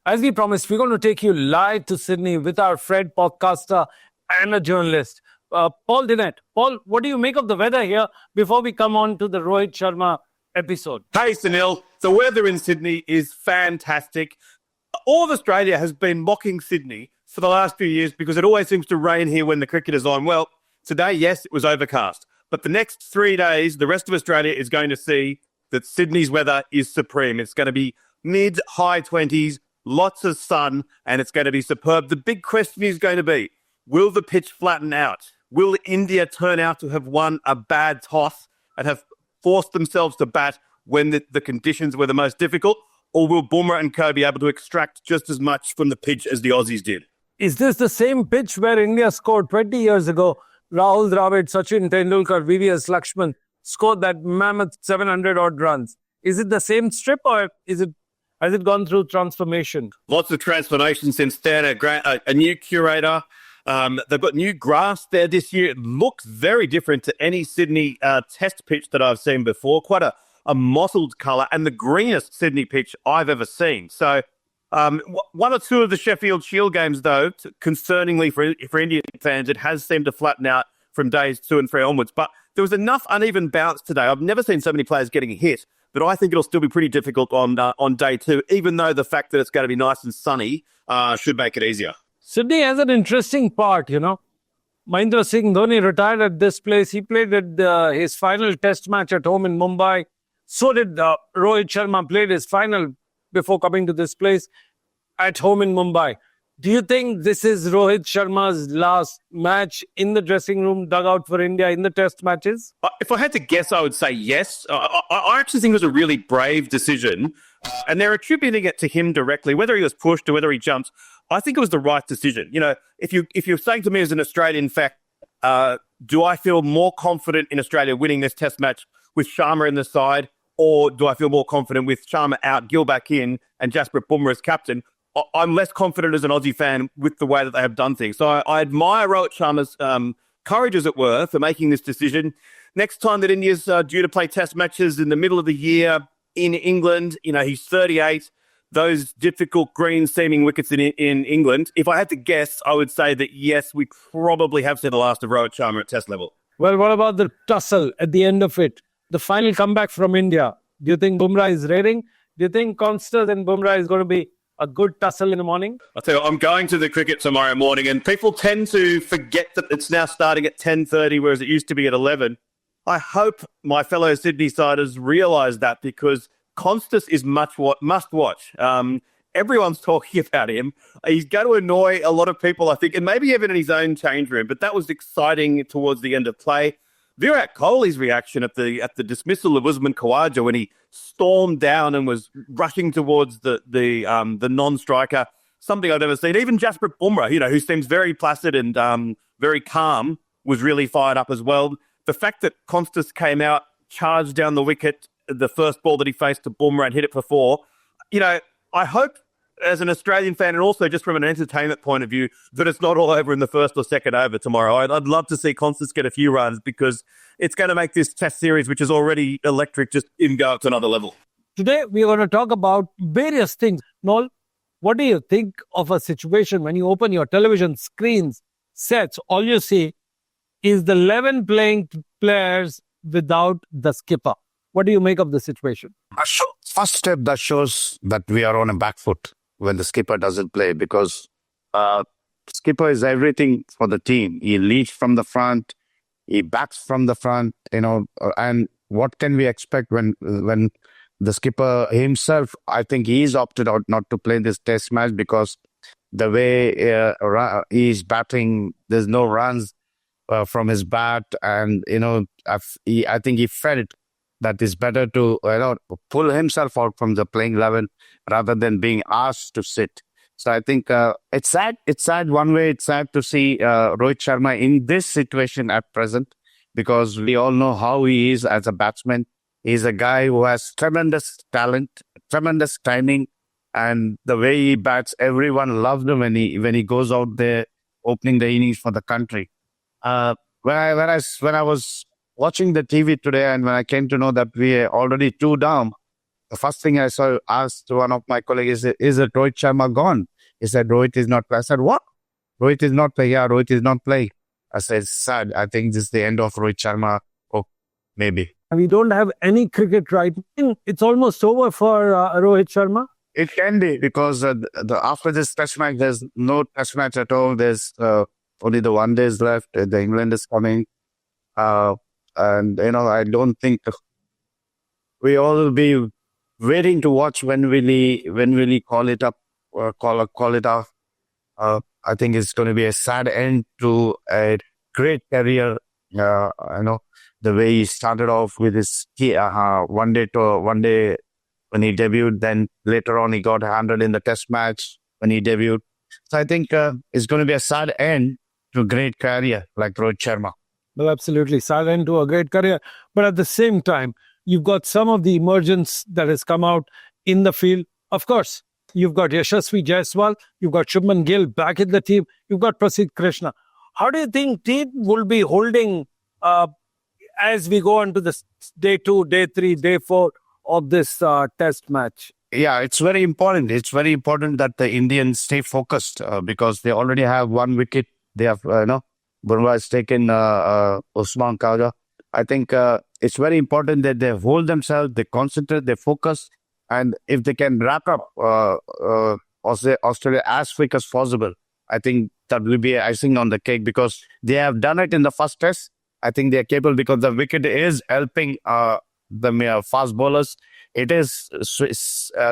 As we promised, we're going to take you live to Sydney with our friend, podcaster, and a journalist, Paul Dinette. Paul, what do you make of the weather here before we come on to the Rohit Sharma episode? Hey, Sunil. The weather in Sydney is fantastic. All of Australia has been mocking Sydney for the last few years because it always seems to rain here when the cricket is on. Well, today, yes, it was overcast. But the next 3 days, the rest of Australia is going to see that Sydney's weather is supreme. It's going to be mid-high 20s, lots of sun, and it's going to be superb. The big question is going to be, will the pitch flatten out? Will India turn out to have won a bad toss and have forced themselves to bat when the conditions were the most difficult? Or will Bumrah and co be able to extract just as much from the pitch as the Aussies did? Is this the same pitch where India scored 20 years ago? Rahul Dravid, Sachin Tendulkar, VVS Lakshman scored that mammoth 700-odd runs. Is it the same strip or has it gone through transformation? Lots of transformation since then. A new curator. They've got new grass there this year. It looks very different to any Sydney test pitch that I've seen before. Quite a mottled colour and the greenest Sydney pitch I've ever seen. So one or two of the Sheffield Shield games, though, concerningly for Indian fans, it has seemed to flatten out from days 2 and 3 onwards. But there was enough uneven bounce today. I've never seen so many players getting hit that I think it'll still be pretty difficult on day 2, even though the fact that it's going to be nice and sunny should make it easier. Sydney has an interesting part, Mahendra Singh Dhoni retired at this place. He played at his final test match at home in Mumbai. So did Rohit Sharma, played his final before coming to this place at home in Mumbai. Do you think this is Rohit Sharma's last match in the dressing room dugout for India in the test matches? If I had to guess, I would say yes. I actually think it was a really brave decision, and they're attributing it to him directly, whether he was pushed or whether he jumped. I think it was the right decision. If you're saying to me as an Australian fact, do I feel more confident in Australia winning this test match with Sharma in the side, or do I feel more confident with Sharma out, Gill back in, and Jasprit Bumrah as captain? I'm less confident as an Aussie fan with the way that they have done things. So I admire Rohit Sharma's courage, as it were, for making this decision. Next time that India's due to play test matches in the middle of the year in England, he's 38, those difficult green-seeming wickets in England. If I had to guess, I would say that, yes, we probably have seen the last of Rohit Sharma at test level. Well, what about the tussle at the end of it? The final comeback from India. Do you think Bumrah is raring? Do you think Constance and Bumrah is going to be a good tussle in the morning? I'll tell you, I'm going to the cricket tomorrow morning, and people tend to forget that it's now starting at 10:30, whereas it used to be at 11. I hope my fellow Sydney-siders realise that, because Constance is must-watch. Everyone's talking about him. He's going to annoy a lot of people, I think, and maybe even in his own change room, but that was exciting towards the end of play. Virat Kohli's reaction at the dismissal of Usman Khawaja when he stormed down and was rushing towards the non-striker, something I've never seen. Even Jasprit Bumrah, who seems very placid and very calm, was really fired up as well. The fact that Constance came out, charged down the wicket, the first ball that he faced to Bumrah and hit it for 4, I hope, as an Australian fan, and also just from an entertainment point of view, that it's not all over in the first or second over tomorrow. I'd love to see Constance get a few runs, because it's going to make this test series, which is already electric, just go up to another level. Today, we're going to talk about various things. Noel, what do you think of a situation when you open your television screens, sets, all you see is the 11 playing players without the skipper? What do you make of the situation? First step that shows that we are on a back foot when the skipper doesn't play, because skipper is everything for the team. He leads from the front, he backs from the front, and what can we expect when the skipper himself, I think he's opted out not to play this test match because the way he's batting, there's no runs from his bat, and I think he felt that it's better to pull himself out from the playing 11 rather than being asked to sit. So I think it's sad. It's sad one way. It's sad to see Rohit Sharma in this situation at present, because we all know how he is as a batsman. He's a guy who has tremendous talent, tremendous timing, and the way he bats, everyone loves him when he goes out there opening the innings for the country. When I was watching the TV today, and when I came to know that we are already 2 down, the first thing I saw, asked one of my colleagues, is it Rohit Sharma gone? He said, Rohit is not playing. I said, what? Rohit is not playing. Yeah, Rohit is not playing. I said, sad. I think this is the end of Rohit Sharma. Oh, maybe. We don't have any cricket right now. It's almost over for Rohit Sharma. It can be because after this test match, there's no test match at all. There's only the 1 day left. The England is coming. And, I don't think we all will be waiting to watch when will he call it up or call it off. I think it's going to be a sad end to a great career. The way he started off with his one day when he debuted, then later on he got handled in the test match when he debuted. So I think it's going to be a sad end to a great career like Rohit Sharma. Well, absolutely. Sad end to a great career. But at the same time, you've got some of the emergence that has come out in the field. Of course, you've got Yashasvi Jaiswal, you've got Shubman Gill back in the team, you've got Prasidh Krishna. How do you think team will be holding as we go on to the day 2, day 3, day 4 of this test match? Yeah, it's very important. It's very important that the Indians stay focused because they already have 1 wicket. They have, Bumrah has taken Usman Khawaja. I think it's very important that they hold themselves, they concentrate, they focus, and if they can wrap up Australia as quick as possible, I think that will be icing on the cake because they have done it in the first test. I think they are capable because the wicket is helping the fast bowlers. It is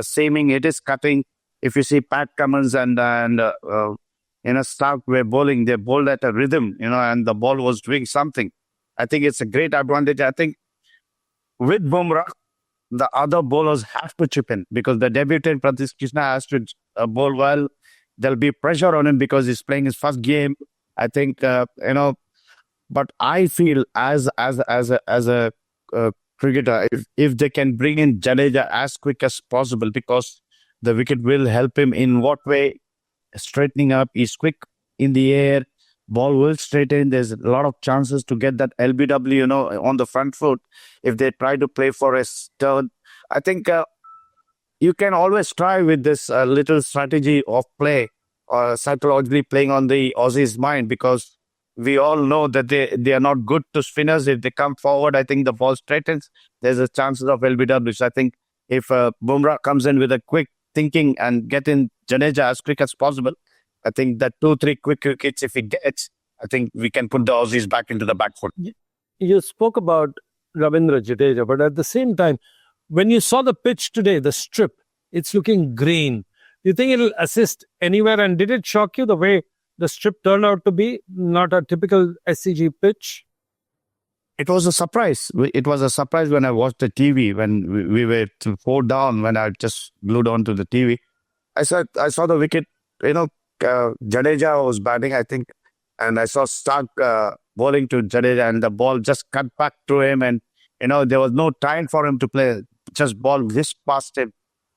seaming, it is cutting. If you see Pat Cummins and Stark were bowling, they bowled at a rhythm, and the ball was doing something. I think it's a great advantage. I think with Bumrah, the other bowlers have to chip in because the debutant Prasidh Krishna has to bowl well. There'll be pressure on him because he's playing his first game. I think, but I feel as a cricketer, if they can bring in Jadeja as quick as possible because the wicket will help him in what way? Straightening up, he's quick in the air, ball will straighten. There's a lot of chances to get that LBW, on the front foot if they try to play for a turn. I think you can always try with this little strategy of play or psychologically playing on the Aussies' mind because we all know that they are not good to spinners. If they come forward, I think the ball straightens. There's a chances of LBW. So I think if Bumrah comes in with a quick thinking and get in Jadeja as quick as possible, I think that 2-3 quick wickets, if he gets, I think we can put the Aussies back into the back foot. You spoke about Ravindra Jadeja, but at the same time, when you saw the pitch today, the strip, it's looking green. Do you think it'll assist anywhere? And did it shock you the way the strip turned out to be? Not a typical SCG pitch? It was a surprise. It was a surprise when I watched the TV, when we were 4 down, when I just glued onto the TV. I saw the wicket, Jadeja was batting, I think, and I saw Stark bowling to Jadeja and the ball just cut back to him and, there was no time for him to play, just ball whisked past him.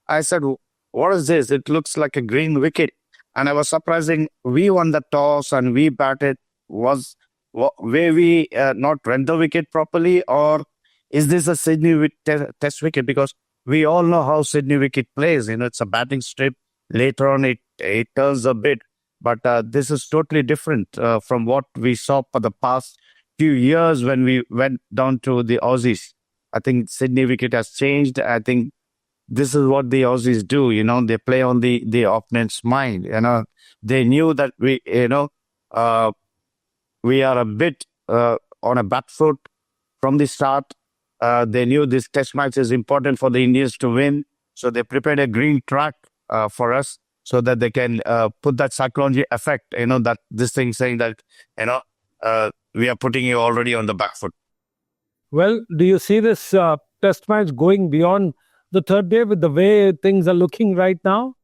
I said, what is this? It looks like a green wicket. And I was surprising, we won the toss and we batted. Was where we not read the wicket properly, or is this a Sydney test wicket? Because we all know how Sydney wicket plays. It's a batting strip. Later on, it turns a bit. But this is totally different from what we saw for the past few years when we went down to the Aussies. I think Sydney wicket has changed. I think this is what the Aussies do. They play on the opponent's mind. They knew that we are a bit on a back foot from the start. They knew this test match is important for the Indians to win. So they prepared a green track for us so that they can put that psychology effect, that this thing saying that, we are putting you already on the back foot. Well, do you see this test match going beyond the 3rd day with the way things are looking right now?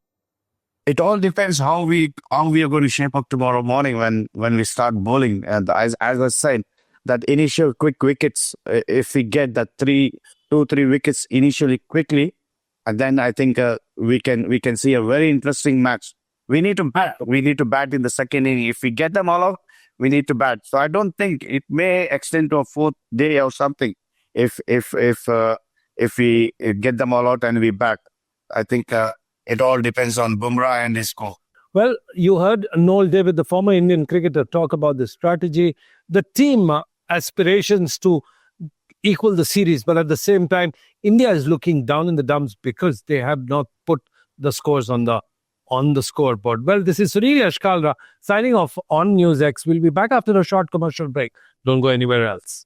It all depends how we are going to shape up tomorrow morning when we start bowling. And as I said, that initial quick wickets, if we get that 2-3 wickets initially quickly, and then I think we can see a very interesting match. We need to bat. We need to bat in the second inning. If we get them all out, we need to bat. So I don't think it may extend to a 4th day or something. If if we get them all out and we back, I think it all depends on Bumrah and his score. Well, you heard Noel David, the former Indian cricketer, talk about the strategy, the team aspirations to equal the series, but at the same time, India is looking down in the dumps because they have not put the scores on the scoreboard. Well, this is Sunil Yashkalra signing off on NewsX. We'll be back after a short commercial break. Don't go anywhere else.